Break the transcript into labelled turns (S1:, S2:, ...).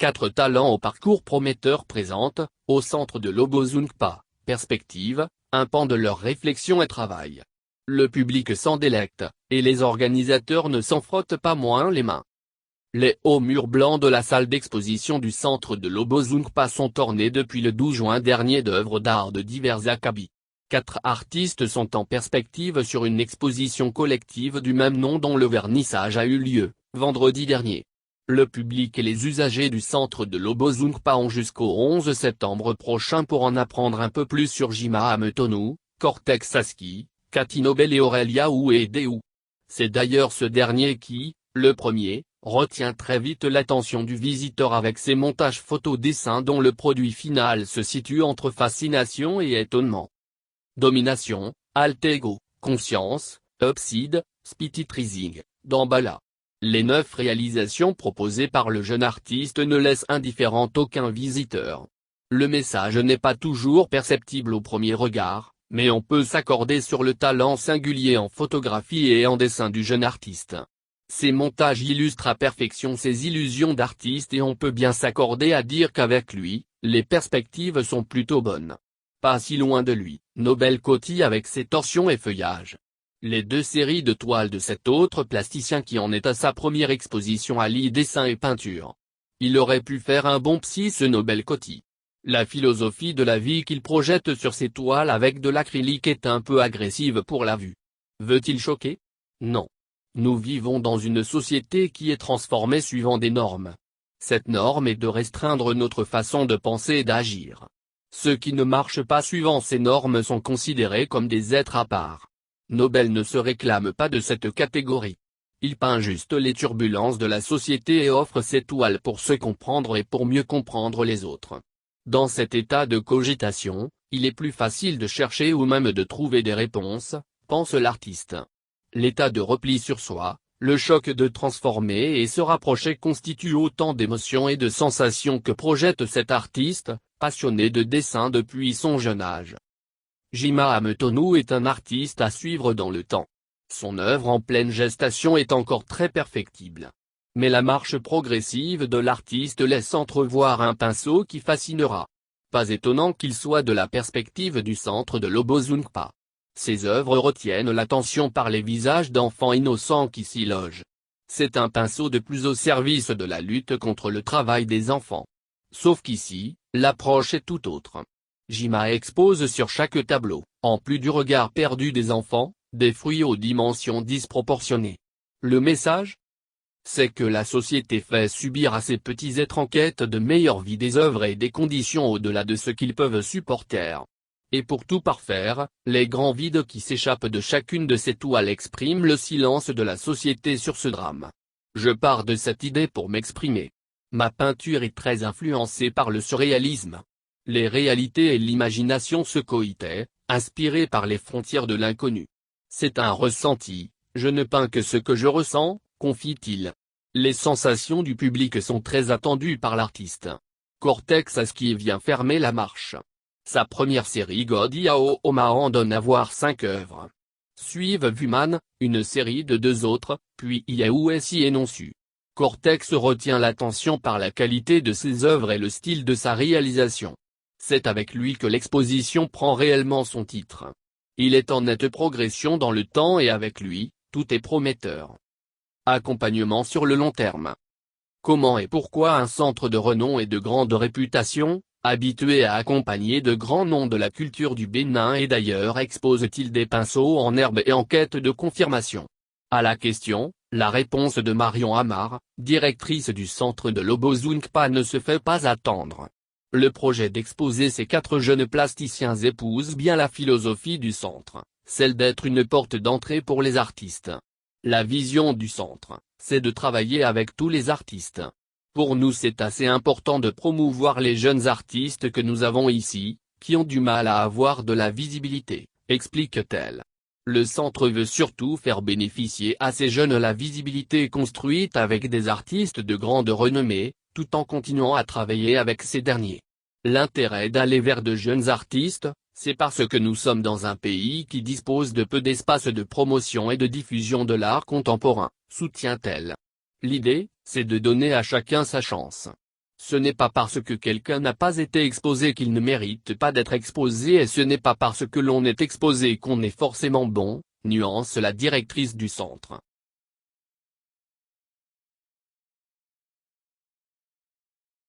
S1: 4 talents au parcours prometteur présentent, au centre de Lobozunpa, Perspective, un pan de leur réflexion et travail. Le public s'en délecte, et les organisateurs ne s'en frottent pas moins les mains. Les hauts murs blancs de la salle d'exposition du centre de Lobozunpa sont ornés depuis le 12 juin dernier d'œuvres d'art de divers acabits. 4 artistes sont en perspective sur une exposition collective du même nom dont le vernissage a eu lieu, vendredi dernier. Le public et les usagers du centre de Lobozunpa ont jusqu'au 11 septembre prochain pour en apprendre un peu plus sur Jima Ametonu, Cortex Saski, Cathy Nobel et Aurélia Ouedeu. C'est d'ailleurs ce dernier qui, le premier, retient très vite l'attention du visiteur avec ses montages photo-dessins dont le produit final se situe entre fascination et étonnement. Domination, alter ego, conscience, upside, spititrising, Damballa. Les 9 réalisations proposées par le jeune artiste ne laissent indifférent aucun visiteur. Le message n'est pas toujours perceptible au premier regard, mais on peut s'accorder sur le talent singulier en photographie et en dessin du jeune artiste. Ces montages illustrent à perfection ses illusions d'artiste et on peut bien s'accorder à dire qu'avec lui, les perspectives sont plutôt bonnes. Pas si loin de lui, Nobel Coty avec ses torsions et feuillages. Les 2 séries de toiles de cet autre plasticien qui en est à sa première exposition allie dessin et peinture. Il aurait pu faire un bon psy ce Nobel Coty. La philosophie de la vie qu'il projette sur ses toiles avec de l'acrylique est un peu agressive pour la vue. Veut-il choquer? Non. Nous vivons dans une société qui est transformée suivant des normes. Cette norme est de restreindre notre façon de penser et d'agir. Ceux qui ne marchent pas suivant ces normes sont considérés comme des êtres à part. Nobel ne se réclame pas de cette catégorie. Il peint juste les turbulences de la société et offre ses toiles pour se comprendre et pour mieux comprendre les autres. Dans cet état de cogitation, il est plus facile de chercher ou même de trouver des réponses, pense l'artiste. L'état de repli sur soi, le choc de transformer et se rapprocher constitue autant d'émotions et de sensations que projette cet artiste, passionné de dessin depuis son jeune âge. Jima Ametonu est un artiste à suivre dans le temps. Son œuvre en pleine gestation est encore très perfectible. Mais la marche progressive de l'artiste laisse entrevoir un pinceau qui fascinera. Pas étonnant qu'il soit de la perspective du centre de Lobozunpa. Ses œuvres retiennent l'attention par les visages d'enfants innocents qui s'y logent. C'est un pinceau de plus au service de la lutte contre le travail des enfants. Sauf qu'ici, l'approche est tout autre. Jima expose sur chaque tableau, en plus du regard perdu des enfants, des fruits aux dimensions disproportionnées. Le message? C'est que la société fait subir à ces petits êtres en quête de meilleure vie des œuvres et des conditions au-delà de ce qu'ils peuvent supporter. Et pour tout parfaire, les grands vides qui s'échappent de chacune de ces toiles expriment le silence de la société sur ce drame. Je pars de cette idée pour m'exprimer. Ma peinture est très influencée par le surréalisme. Les réalités et l'imagination se coïtaient, inspirées par les frontières de l'inconnu. C'est un ressenti, je ne peins que ce que je ressens, confie-t-il. Les sensations du public sont très attendues par l'artiste. Cortex Saski vient fermer la marche. Sa première série Godiao Oma en donne à voir 5 œuvres. Suivent Vuman, une série de 2 autres, puis Iausi et non su. Cortex retient l'attention par la qualité de ses œuvres et le style de sa réalisation. C'est avec lui que l'exposition prend réellement son titre. Il est en nette progression dans le temps et avec lui, tout est prometteur. Accompagnement sur le long terme. Comment et pourquoi un centre de renom et de grande réputation, habitué à accompagner de grands noms de la culture du Bénin et d'ailleurs expose-t-il des pinceaux en herbe et en quête de confirmation? À la question, la réponse de Marion Amar, directrice du centre de Lobozunpa ne se fait pas attendre. Le projet d'exposer ces 4 jeunes plasticiens épouse bien la philosophie du centre, celle d'être une porte d'entrée pour les artistes. La vision du centre, c'est de travailler avec tous les artistes. Pour nous c'est assez important de promouvoir les jeunes artistes que nous avons ici, qui ont du mal à avoir de la visibilité, explique-t-elle. Le centre veut surtout faire bénéficier à ces jeunes la visibilité construite avec des artistes de grande renommée, tout en continuant à travailler avec ces derniers. L'intérêt d'aller vers de jeunes artistes, c'est parce que nous sommes dans un pays qui dispose de peu d'espace de promotion et de diffusion de l'art contemporain, soutient-elle. L'idée, c'est de donner à chacun sa chance. Ce n'est pas parce que quelqu'un n'a pas été exposé qu'il ne mérite pas d'être exposé et ce n'est pas parce que l'on est exposé qu'on est forcément bon, nuance la directrice du centre.